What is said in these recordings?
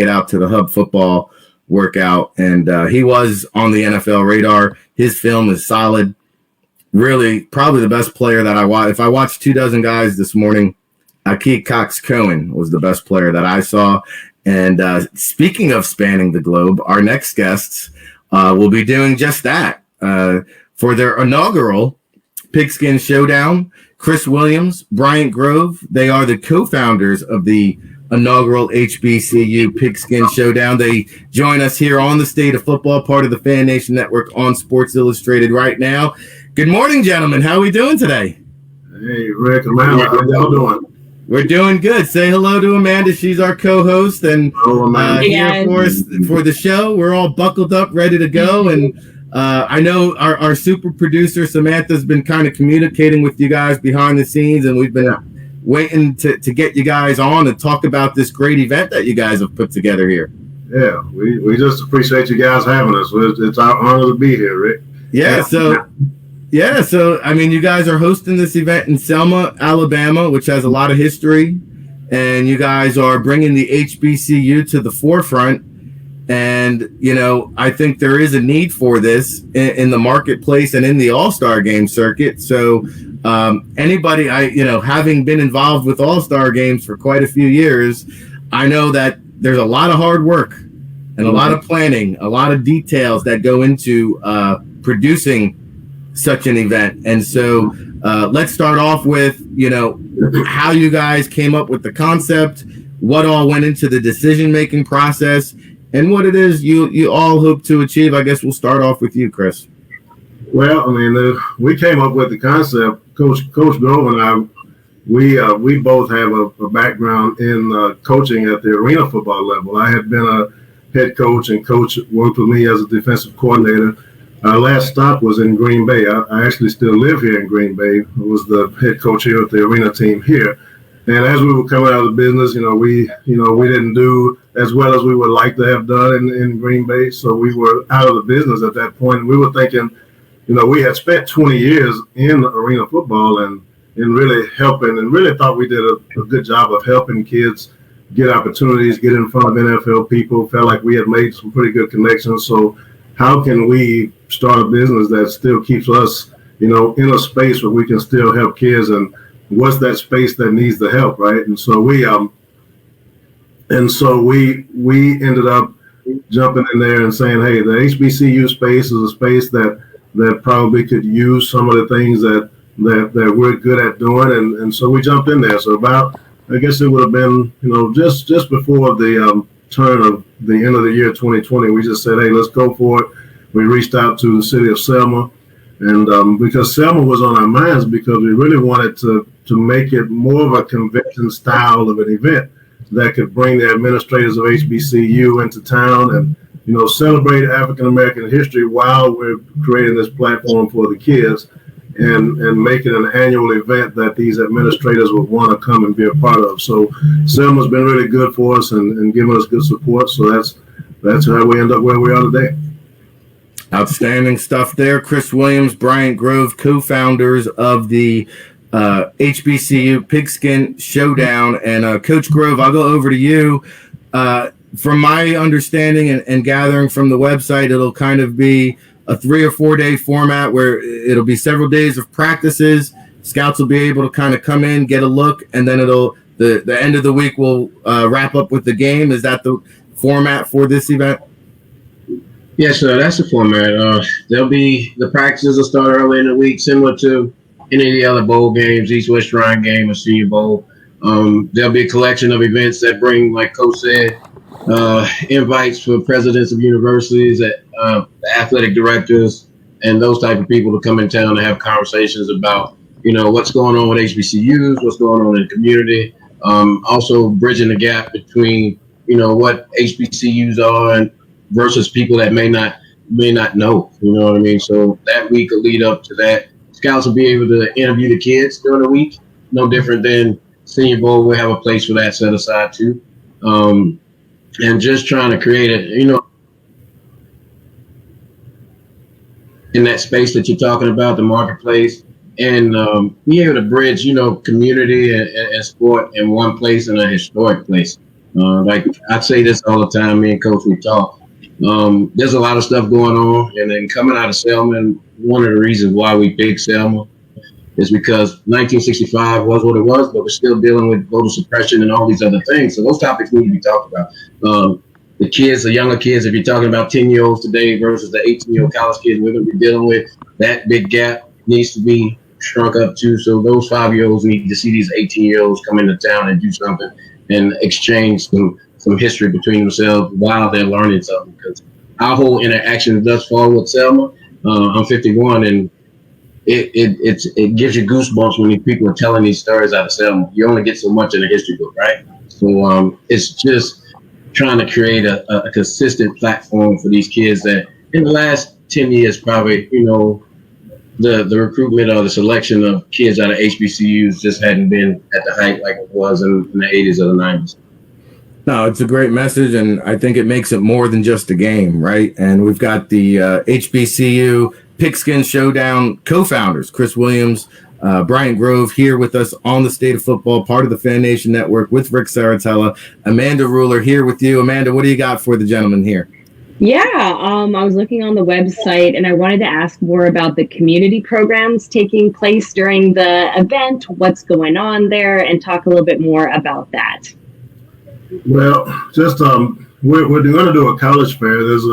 get out to the Hub football workout, and he was on the NFL radar. His film is solid. Really, probably the best player that I watched. If I watched 24 guys this morning, Akeem Cox-Cohen was the best player that I saw. And speaking of spanning the globe, our next guests will be doing just that. For their inaugural Pigskin Showdown, Chris Williams, Bryant Grove, they are the co-founders of the inaugural HBCU Pigskin Showdown. They join us here on the State of Football, part of the Fan Nation Network on Sports Illustrated right now. Good morning, gentlemen. How are we doing today? Hey, Rick, Amanda, how y'all doing? We're doing good. Say hello to Amanda. She's our co-host and here for us for the show. We're all buckled up, ready to go. And I know our super producer, Samantha's been kind of communicating with you guys behind the scenes, and we've been waiting to get you guys on and talk about this great event that you guys have put together here. Yeah, we just appreciate you guys having us. It's our honor to be here, Rick. So I mean, you guys are hosting this event in Selma, Alabama, which has a lot of history, and you guys are bringing the HBCU to the forefront. And, you know, I think there is a need for this in the marketplace and in the All-Star game circuit. So anybody, having been involved with All-Star games for quite a few years, I know that there's a lot of hard work and a lot of planning, a lot of details that go into producing such an event. And so let's start off with, how you guys came up with the concept, what all went into the decision-making process, and what it is you all hope to achieve. I guess we'll start off with you, Chris. Well, I mean, we came up with the concept. Coach Grove and I, we both have a background in coaching at the arena football level. I had been a head coach, and Coach worked with me as a defensive coordinator. Our last stop was in Green Bay. I actually still live here in Green Bay. I was the head coach here at the arena team here. And as we were coming out of the business, we didn't do as well as we would like to have done in Green Bay. So we were out of the business at that point. We were thinking, we had spent 20 years in arena football and really helping, and really thought we did a good job of helping kids get opportunities, get in front of NFL people. Felt like we had made some pretty good connections. So how can we start a business that still keeps us, in a space where we can still help kids, and what's that space that needs the help, right? And so we ended up jumping in there and saying, hey, the HBCU space is a space that probably could use some of the things that we're good at doing, and so we jumped in there. So about, I guess it would have been, just before the turn of the end of the year 2020, we just said, hey, let's go for it. We reached out to the city of Selma, and because Selma was on our minds, because we really wanted to make it more of a convention style of an event that could bring the administrators of HBCU into town and, celebrate African American history while we're creating this platform for the kids, and make it an annual event that these administrators would want to come and be a part of. So Selma's been really good for us and giving us good support. So that's how we end up where we are today. Outstanding stuff there. Chris Williams, Bryant Grove, co-founders of the HBCU Pigskin Showdown. And Coach Grove, I'll go over to you. From my understanding and gathering from the website, it'll kind of be a 3 or 4 day format where it'll be several days of practices. Scouts will be able to kind of come in, get a look, and then the end of the week will wrap up with the game. Is that the format for this event? Yes, sir. That's the format. The practices will start early in the week, similar to any of the other bowl games, East-West Shrine Game or Senior Bowl. There'll be a collection of events that bring, like Coach said, invites for presidents of universities, the athletic directors, and those type of people to come in town and have conversations about, what's going on with HBCUs, what's going on in the community. Also bridging the gap between, what HBCUs are and versus people that may not know, you know what I mean? So that week will lead up to that. Scouts will be able to interview the kids during the week, no different than Senior Bowl. We'll have a place for that set aside too. And just trying to create it, in that space that you're talking about, the marketplace, and be able to bridge, community and sport in one place, in a historic place. Like I say this all the time, me and Coach, we talk. There's a lot of stuff going on, and then coming out of Selma, and one of the reasons why we picked Selma is because 1965 was what it was, but we're still dealing with voter suppression and all these other things. So those topics need to be talked about. The kids, the younger kids, if you're talking about 10-year-olds today versus the 18-year-old college kids we're going to be dealing with, that big gap needs to be shrunk up too. So those 5-year-olds need to see these 18-year-olds come into town and do something and exchange some history between themselves while they're learning something. Because our whole interaction thus far with Selma, I'm 51, and it gives you goosebumps when these people are telling these stories out of Selma. You only get so much in a history book, right? So it's just trying to create a consistent platform for these kids that in the last 10 years, probably, the recruitment or the selection of kids out of HBCUs just hadn't been at the height like it was in the 80s or the 90s. No, it's a great message, and I think it makes it more than just a game, right? And we've got the HBCU Pigskin Showdown co-founders, Chris Williams, Bryant Grove, here with us on the State of Football, part of the Fan Nation Network with Rick Saratella. Amanda Ruler here with you. Amanda, what do you got for the gentleman here? Yeah, I was looking on the website, and I wanted to ask more about the community programs taking place during the event, what's going on there, and talk a little bit more about that. Well, just we're going to do a college fair. There's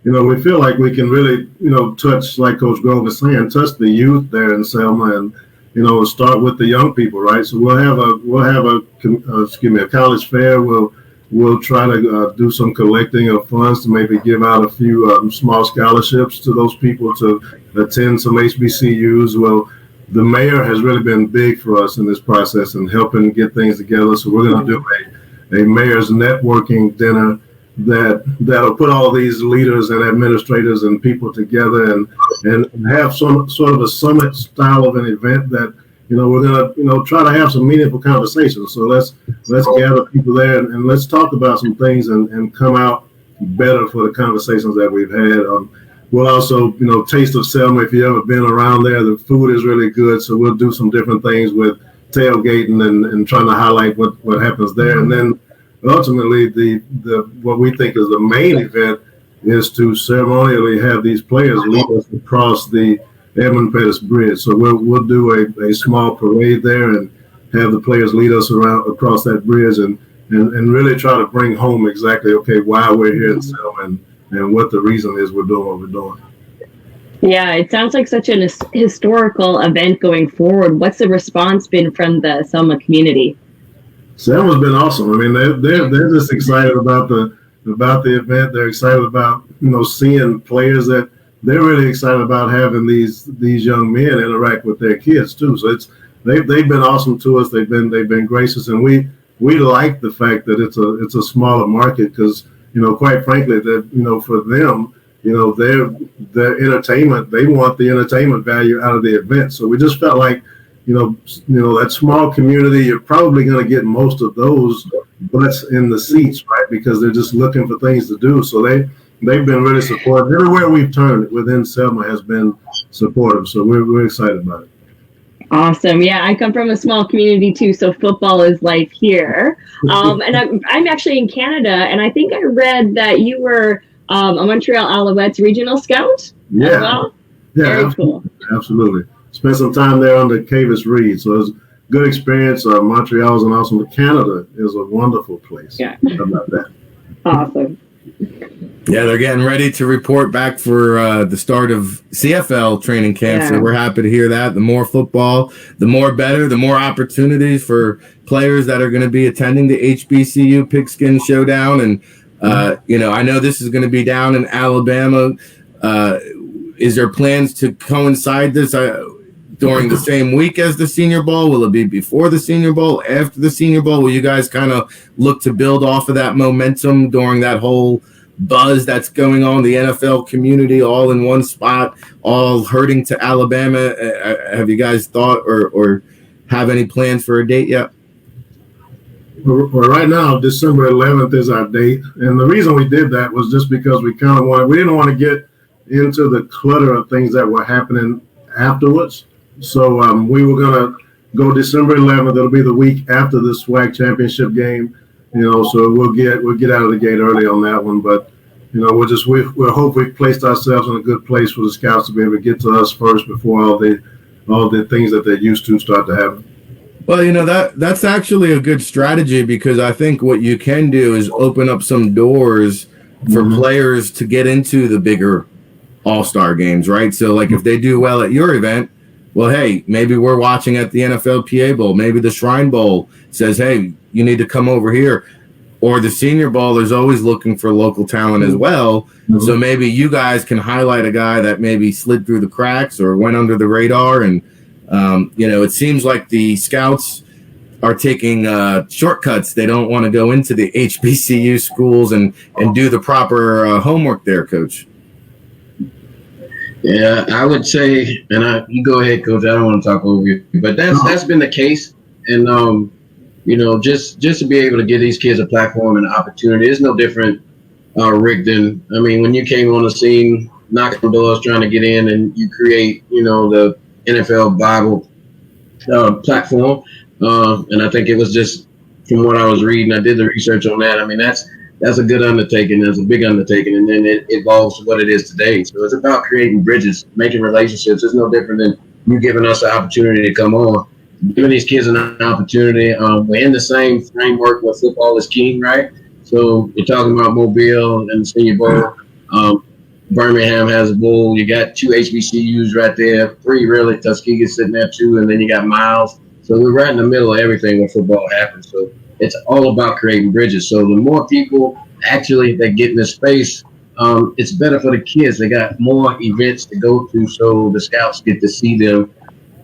we feel like we can really touch, like Coach Grove is saying, touch the youth there in Selma, and start with the young people, right? So we'll have a college fair. We'll try to do some collecting of funds to maybe give out a few small scholarships to those people to attend some HBCUs. Well, the mayor has really been big for us in this process and helping get things together. So we're going to do a mayor's networking dinner that'll put all these leaders and administrators and people together and have some sort of a summit style of an event that we're gonna try to have some meaningful conversations. So let's gather people there and let's talk about some things and come out better for the conversations that we've had. We'll also Taste of Selma. If you've ever been around there, the food is really good. So we'll do some different things with tailgating and trying to highlight what happens there. And then ultimately the what we think is the main event is to ceremonially have these players lead us across the Edmund Pettus Bridge. So we'll do a small parade there and have the players lead us across that bridge and really try to bring home exactly why we're here in Selma and what the reason is we're doing what we're doing. Yeah, it sounds like such an historical event going forward. What's the response been from the Selma community? Selma's been awesome. I mean, they're just excited about the event. They're excited about seeing players that they're really excited about having these young men interact with their kids too. So they've been awesome to us. They've been gracious, and we like the fact that it's a smaller market because quite frankly that for them their entertainment, they want the entertainment value out of the event. So we just felt like that small community, you're probably going to get most of those butts in the seats, right? Because they're just looking for things to do. So they've been really supportive. Everywhere we've turned within Selma has been supportive. So we're excited about it. Awesome. Yeah, I come from a small community too, so football is life here. And I'm actually in Canada, and I think I read that you were a Montreal Alouettes regional scout. Yeah. As well. Yeah. Very cool. Absolutely. Spent some time there under Cavis Reed, so it was a good experience. Montreal is an awesome, but Canada is a wonderful place. Yeah. How about that? Awesome. Yeah, they're getting ready to report back for the start of CFL training camp, so we're happy to hear that. The more football, the more better, the more opportunities for players that are going to be attending the HBCU Pigskin Showdown. And, I know this is going to be down in Alabama. Is there plans to coincide this during the same week as the Senior Bowl? Will it be before the Senior Bowl, after the Senior Bowl? Will you guys kind of look to build off of that momentum during that whole buzz that's going on, the NFL community all in one spot, all hurting to Alabama? Have you guys thought or have any plans for a date yet? Well, right now, December 11th is our date. And the reason we did that was just because we didn't want to get into the clutter of things that were happening afterwards. So we were going to go December 11th. It'll be the week after the SWAC championship game. So we'll get out of the gate early on that one. But we'll hope we placed ourselves in a good place for the scouts to be able to get to us first before all the things that they're used to start to happen. Well, that's actually a good strategy, because I think what you can do is open up some doors for players to get into the bigger all-star games, right? So like if they do well at your event, well, hey, maybe we're watching at the NFLPA Bowl. Maybe the Shrine Bowl says, hey, you need to come over here. Or the Senior Bowl is always looking for local talent as well. So maybe you guys can highlight a guy that maybe slid through the cracks or went under the radar. And, it seems like the scouts are taking shortcuts. They don't want to go into the HBCU schools and do the proper homework there, Coach. Yeah, I would say, and you go ahead, Coach. I don't want to talk over you, but that's been the case. And just to be able to give these kids a platform and an opportunity, it's no different, Rick, than when you came on the scene, knocking on doors, trying to get in, and you create the NFL Bible platform. And I think it was just from what I was reading, I did the research on that. That's a good undertaking. That's a big undertaking, and then it evolves to what it is today. So it's about creating bridges, making relationships. It's no different than you giving us the opportunity to come on, giving these kids an opportunity. We're in the same framework where football is king, right? So you're talking about Mobile and the Senior Bowl. Birmingham has a bowl. You got 2 HBCUs right there, 3 really. Tuskegee's sitting there too, and then you got Miles. So we're right in the middle of everything when football happens. So it's all about creating bridges. So the more people actually that get in this space, it's better for the kids. They got more events to go to, so the scouts get to see them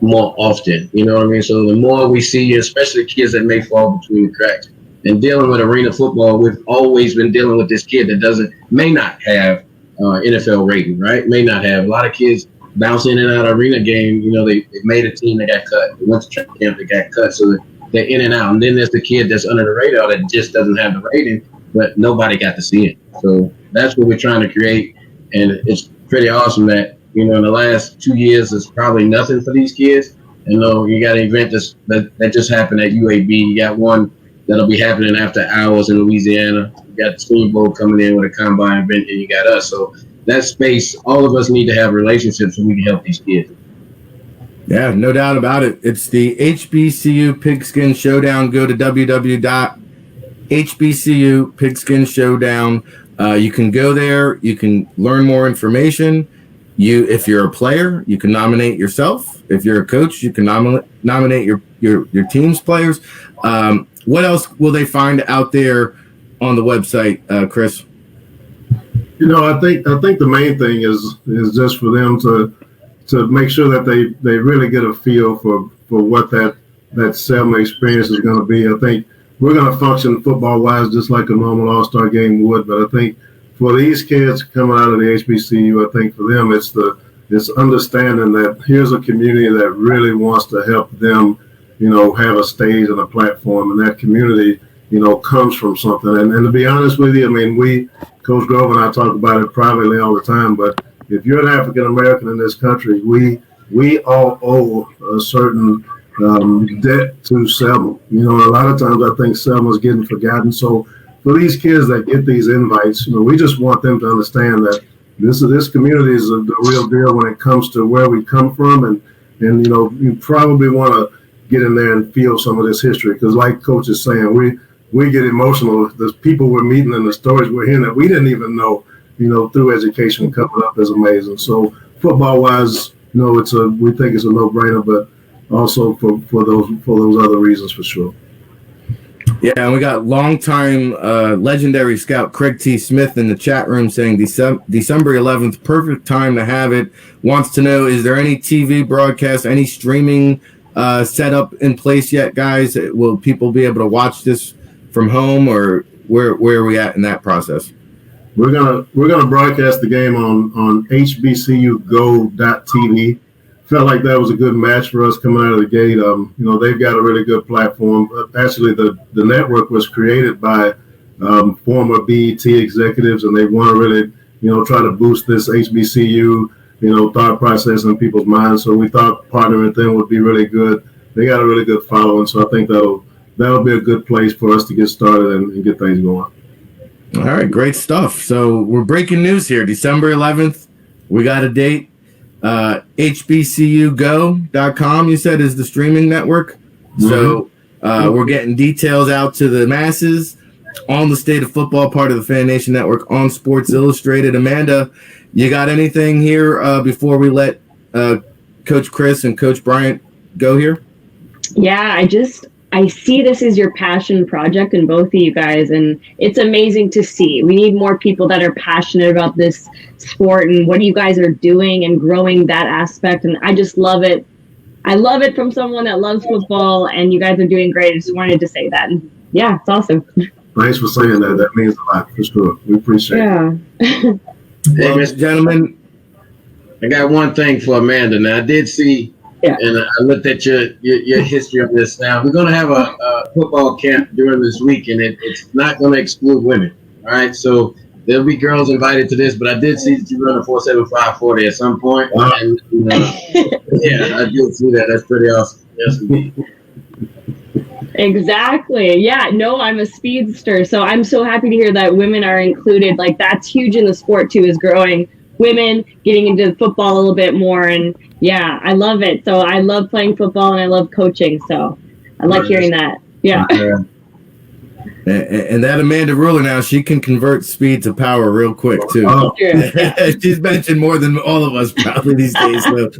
more often. You know what I mean? So the more we see, especially kids that may fall between the cracks. And dealing with arena football, we've always been dealing with this kid that may not have NFL rating, right? May not have. A lot of kids bounce in and out of arena game. They made a team, they got cut. They went to training camp, they got cut. So they're in and out. And then there's the kid that's under the radar that just doesn't have the rating, but nobody got to see it. So that's what we're trying to create. And it's pretty awesome that, in the last 2 years, it's probably nothing for these kids. You got an event that just happened at UAB. You got one that'll be happening after hours in Louisiana. You got the Senior Bowl coming in with a combine event, and you got us. So that space, all of us need to have relationships so we can help these kids. Yeah, no doubt about it. It's the HBCU Pigskin Showdown. Go to www.HBCU Pigskin Showdown. You can go there. You can learn more information. If you're a player, you can nominate yourself. If you're a coach, you can nominate your team's players. What else will they find out there on the website, Chris? I think the main thing is just for them to make sure that they really get a feel for what that Selma experience is going to be. I think we're going to function football-wise just like a normal all-star game would, but I think for these kids coming out of the HBCU, I think for them it's understanding that here's a community that really wants to help them, have a stage and a platform, and that community, comes from something. And to be honest with you, Coach Grove and I talk about it privately all the time, but if you're an African American in this country, we all owe a certain debt to Selma. A lot of times I think Selma's getting forgotten. So for these kids that get these invites, we just want them to understand that this community is the real deal when it comes to where we come from, and you probably want to get in there and feel some of this history, because like Coach is saying, we get emotional. The people we're meeting and the stories we're hearing that we didn't even know, through education coming up is amazing. So football-wise, we think it's a no-brainer, but also for those other reasons for sure. Yeah, and we got longtime legendary scout Craig T. Smith in the chat room saying December 11th, perfect time to have it. Wants to know, is there any TV broadcast, any streaming set up in place yet, guys? Will people be able to watch this from home, or where are we at in that process? We're gonna broadcast the game on HBCUGo.tv. Felt like that was a good match for us coming out of the gate. They've got a really good platform. Actually, the network was created by former BET executives, and they want to really, try to boost this HBCU, thought process in people's minds. So we thought partnering with them would be really good. They got a really good following, so I think that'll that'll be a good place for us to get started and get things going. All right, great stuff. So we're breaking news here. December 11th, we got a date. HBCUGo.com, you said, is the streaming network. So we're getting details out to the masses on the State of Football, part of the Fan Nation Network, on Sports Illustrated. Amanda, you got anything here before we let Coach Chris and Coach Bryant go here? Yeah, I see this as your passion project in both of you guys, and it's amazing to see. We need more people that are passionate about this sport and what you guys are doing and growing that aspect, and I just love it. I love it from someone that loves football, and you guys are doing great. I just wanted to say that. And yeah, it's awesome. Thanks for saying that. That means a lot, for sure. We appreciate it. Hey, Mr. Gentlemen, I got one thing for Amanda. Now, I did see, and I looked at your history of this. Now, we're going to have a football camp during this week, and it's not going to exclude women. All right, so there'll be girls invited to this, but I did see that you run a 4.75 at some point. Wow. And, yeah, I did see that. That's pretty awesome. Yes, indeed. Exactly. Yeah, no, I'm a speedster. So I'm so happy to hear that women are included. Like, that's huge in the sport too, is growing women, getting into football a little bit more. And yeah, I love it. So I love playing football and I love coaching. So I like hearing that. Yeah. And that Amanda Ruler now, she can convert speed to power real quick too. Oh. She's mentioned more than all of us probably these days. So,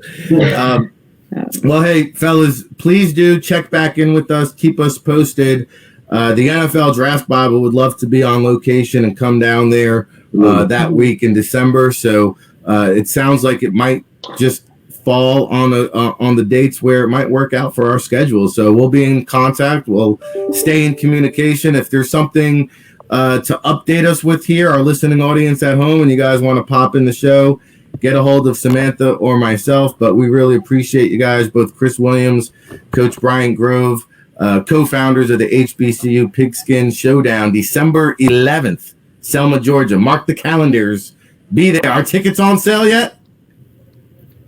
well, hey, fellas, please do check back in with us. Keep us posted. The NFL Draft Bible would love to be on location and come down there that week in December. So it sounds like it might just fall on the dates where it might work out for our schedule. So we'll be in contact. We'll stay in communication. If there's something to update us with here, our listening audience at home, and you guys want to pop in the show, get a hold of Samantha or myself. But we really appreciate you guys, both Chris Williams, Coach Bryant Grove, co-founders of the HBCU Pigskin Showdown, December 11th, Selma, Georgia. Mark the calendars. Be there. Are tickets on sale yet?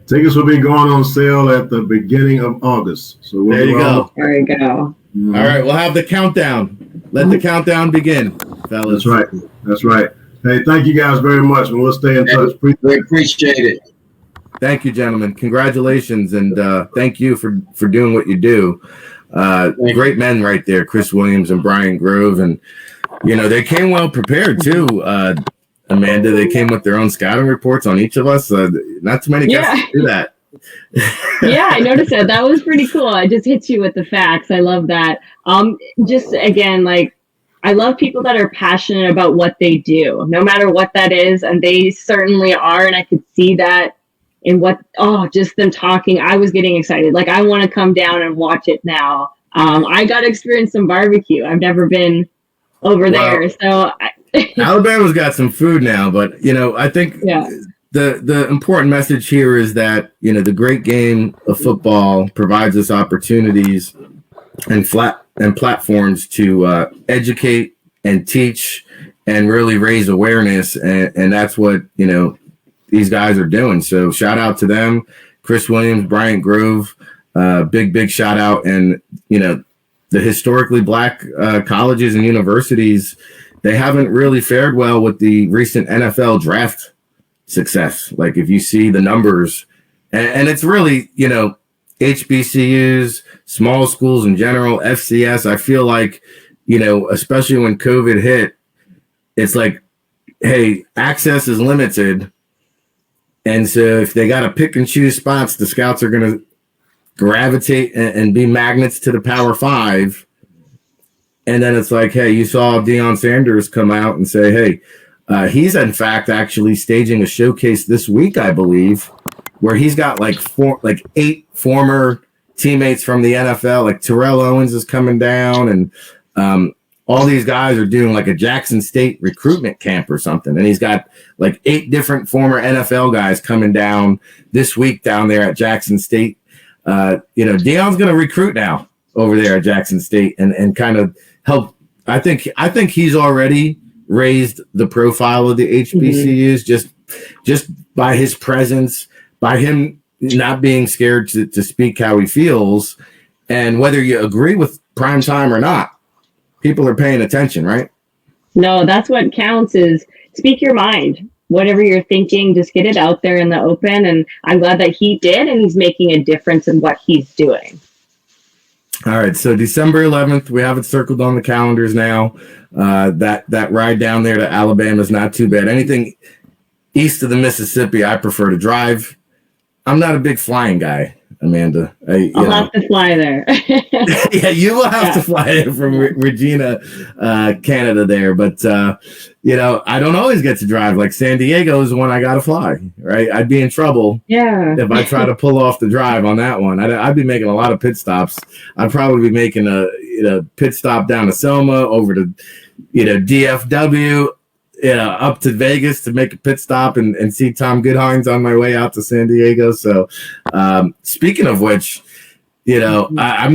Tickets will be going on sale at the beginning of August. So there you go. There you go. Mm-hmm. All right, we'll have the countdown. Let the countdown begin, fellas. That's right. That's right. Hey, thank you guys very much, and we'll stay in touch. We appreciate it. Thank you, gentlemen. Congratulations, and thank you for doing what you do. Great men right there, Chris Williams and Brian Grove, and they came well prepared too. Amanda, they came with their own scouting reports on each of us. Not too many guys do that. Yeah, I noticed that. That was pretty cool. It just hits you with the facts. I love that. Just again, like, I love people that are passionate about what they do, no matter what that is, and they certainly are. And I could see that in just them talking. I was getting excited. Like, I want to come down and watch it now. I got to experience some barbecue. I've never been over there, so. Alabama's got some food now, but I think the important message here is that the great game of football provides us opportunities and platforms to educate and teach and really raise awareness, and that's what these guys are doing. So shout out to them, Chris Williams, Bryant Grove, big shout out, and the historically black colleges and universities. They haven't really fared well with the recent NFL draft success. Like, if you see the numbers, and it's really, HBCUs, small schools in general, FCS, I feel like, especially when COVID hit, it's like, hey, access is limited. And so if they got to pick and choose spots, the scouts are going to gravitate and be magnets to the Power Five. And then it's like, hey, you saw Deion Sanders come out and say, hey, he's in fact actually staging a showcase this week, I believe, where he's got like 8 former teammates from the NFL. Like, Terrell Owens is coming down, and all these guys are doing like a Jackson State recruitment camp or something. And he's got like 8 different former NFL guys coming down this week down there at Jackson State. Deion's going to recruit now over there at Jackson State and kind of help. I think he's already raised the profile of the HBCUs just by his presence, by him not being scared to speak how he feels. And whether you agree with prime time or not, people are paying attention, right? No, that's what counts is speak your mind. Whatever you're thinking, just get it out there in the open. And I'm glad that he did, and he's making a difference in what he's doing. All right, so December 11th, we have it circled on the calendars now. That ride down there to Alabama is not too bad. Anything east of the Mississippi, I prefer to drive. I'm not a big flying guy, Amanda. I'll have to fly there. Yeah, you will have to fly in from Regina, Canada there. But, I don't always get to drive. Like San Diego is the one I got to fly, right? I'd be in trouble if I try to pull off the drive on that one. I'd be making a lot of pit stops. I'd probably be making a pit stop down to Selma, over to, DFW, up to Vegas to make a pit stop and see Tom Goodhines on my way out to San Diego. So speaking of which, I'm